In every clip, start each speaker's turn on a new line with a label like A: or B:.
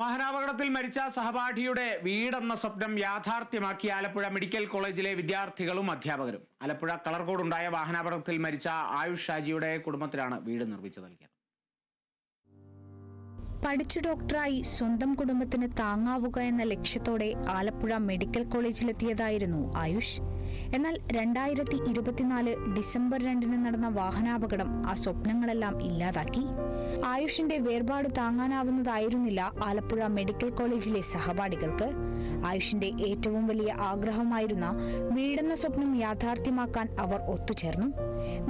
A: വാഹനാപകടത്തിൽ മരിച്ച സഹപാഠിയുടെ വീടെന്ന സ്വപ്നം യാഥാർത്ഥ്യമാക്കി ആലപ്പുഴ മെഡിക്കൽ കോളേജിലെ വിദ്യാർത്ഥികളും അധ്യാപകരും. ആലപ്പുഴ കളർകോടുണ്ടായ വാഹനാപകടത്തിൽ മരിച്ച ആയുഷ് ഷാജിയുടെ കുടുംബത്തിലാണ് വീട് നിർമ്മിച്ചു നൽകിയത്.
B: പഠിച്ചു ഡോക്ടറായി സ്വന്തം കുടുംബത്തിന് താങ്ങാവുക എന്ന ലക്ഷ്യത്തോടെ ആലപ്പുഴ മെഡിക്കൽ കോളേജിലെത്തിയതായിരുന്നു ആയുഷ്. എന്നാൽ 2024 ഡിസംബർ 2 നടന്ന വാഹനാപകടം ആ സ്വപ്നങ്ങളെല്ലാം ഇല്ലാതാക്കി. ആയുഷിന്റെ വേർപാട് താങ്ങാനാവുന്നതായിരുന്നില്ല ആലപ്പുഴ മെഡിക്കൽ കോളേജിലെ സഹപാഠികൾക്ക്. ആയുഷിന്റെ ഏറ്റവും വലിയ ആഗ്രഹമായിരുന്ന വീടെന്ന സ്വപ്നം യാഥാർത്ഥ്യമാക്കാൻ അവർ ഒത്തുചേർന്നു.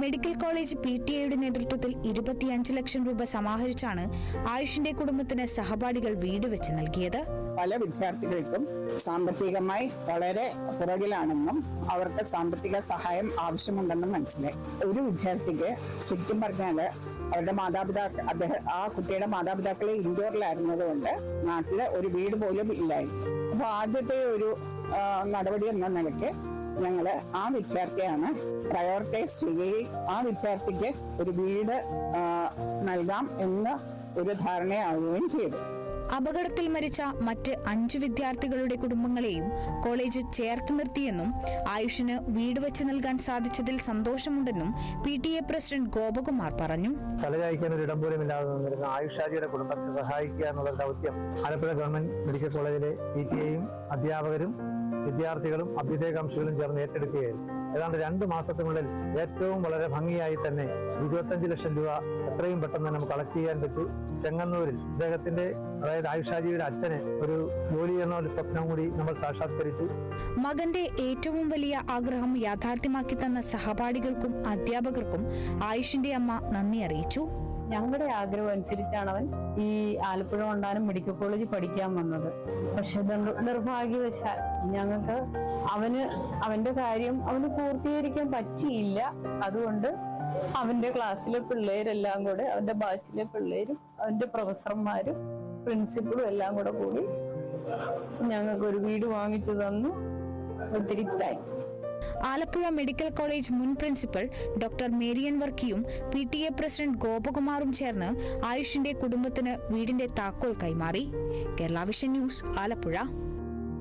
B: മെഡിക്കൽ കോളേജ് PTA നേതൃത്വത്തിൽ 25 ലക്ഷം രൂപ സമാഹരിച്ചാണ് ആയുഷിന്റെ കുടുംബത്തിന് സഹപാഠികൾ വീട് വെച്ച് നൽകിയത്.
C: പല വിദ്യാർത്ഥികൾക്കും സാമ്പത്തികമായി വളരെ പുറകിലാണെന്നും അവർക്ക് സാമ്പത്തിക സഹായം ആവശ്യമുണ്ടെന്നും മനസ്സിലായി. ഒരു വിദ്യാർത്ഥിക്ക് ശരിക്കും പറഞ്ഞാല് അവരുടെ മാതാപിതാക്കൾ ആ കുട്ടിയുടെ മാതാപിതാക്കളെ ഇൻഡോറിലായിരുന്നതുകൊണ്ട് നാട്ടില് ഒരു വീട് പോലും ഇല്ലായിരുന്നു. അപ്പൊ ആദ്യത്തെ ഒരു നടപടി എന്ന നിലയ്ക്ക് ഞങ്ങള് ആ വിദ്യാർത്ഥിയാണ് പ്രയോറിറ്റൈസ് ചെയ്യുകയും ആ വിദ്യാർത്ഥിക്ക് ഒരു വീട് നൽകാം എന്ന് ഒരു ധാരണയാവുകയും ചെയ്തു.
B: അപകടത്തിൽ മരിച്ച മറ്റ് 5 വിദ്യാർത്ഥികളുടെ കുടുംബങ്ങളെയും കോളേജ് ചേർത്ത് നിർത്തിയെന്നും ആയുഷിന് വീട് വെച്ച് നൽകാൻ സാധിച്ചതിൽ സന്തോഷമുണ്ടെന്നും PTA പ്രസിഡന്റ് ഗോപകുമാർ പറഞ്ഞു.
D: തലചായ്ക്കാൻ ഒരു ഇടം പോലും ഇല്ലാതെ നിന്നിരുന്ന ആയുഷ് ഷാജിയുടെ കുടുംബത്തെ സഹായിക്കുക എന്നുള്ള ദൗത്യം ആലപ്പുഴ ഗവൺമെന്റ് മെഡിക്കൽ കോളേജിലെ PTAയും അധ്യാപകരും വിദ്യാർത്ഥികളും അഭ്യുദയകാംക്ഷികളും ചേർന്ന് ഏറ്റെടുക്കുകയായിരുന്നു. ഏതാണ്ട് 2 മാസത്തിനുള്ളിൽ ഏറ്റവും വളരെ ഭംഗിയായി തന്നെ 25 ലക്ഷം രൂപ എത്രയും പെട്ടെന്ന് നമുക്ക് കളക്ട് ചെയ്യാൻ പറ്റൂ. ചെങ്ങന്നൂരിൽ അദ്ദേഹത്തിന്റെ അതായത് ആയുഷ് ഷാജിയുടെ അച്ഛന് ഒരു ജോലി എന്ന ഒരു സ്വപ്നം കൂടി നമ്മൾ സാക്ഷാത്കരിച്ചു.
B: മകന്റെ ഏറ്റവും വലിയ ആഗ്രഹം യാഥാർത്ഥ്യമാക്കി തന്ന സഹപാഠികൾക്കും അധ്യാപകർക്കും ആയുഷിന്റെ അമ്മ നന്ദി അറിയിച്ചു.
E: ഞങ്ങളുടെ ആഗ്രഹം അനുസരിച്ചാണ് അവൻ ഈ ആലപ്പുഴ കൊണ്ടാനും മെഡിക്കൽ കോളേജിൽ പഠിക്കാൻ വന്നത്. പക്ഷെ നിർഭാഗ്യവശാൽ ഞങ്ങൾക്ക് അവന്റെ കാര്യം അവന് പൂർത്തീകരിക്കാൻ പറ്റിയില്ല. അതുകൊണ്ട് അവന്റെ ക്ലാസ്സിലെ പിള്ളേരെല്ലാം കൂടെ, അവന്റെ ബാച്ചിലെ പിള്ളേരും അവന്റെ പ്രൊഫസർമാരും പ്രിൻസിപ്പളും എല്ലാം കൂടി ഞങ്ങൾക്ക് ഒരു വീട് വാങ്ങിച്ചു തന്നു. ഒത്തിരി താങ്ക്സ്.
B: ആലപ്പുഴ മെഡിക്കൽ കോളേജ് മുൻ പ്രിൻസിപ്പൽ ഡോക്ടർ മേരിയൻ വർക്കിയും PTA പ്രസിഡന്റ് ഗോപകുമാറും ചേർന്ന് ആയുഷിന്റെ കുടുംബത്തിന് വീടിന്റെ താക്കോൽ കൈമാറി. Kerala Vision News, Alappuzha.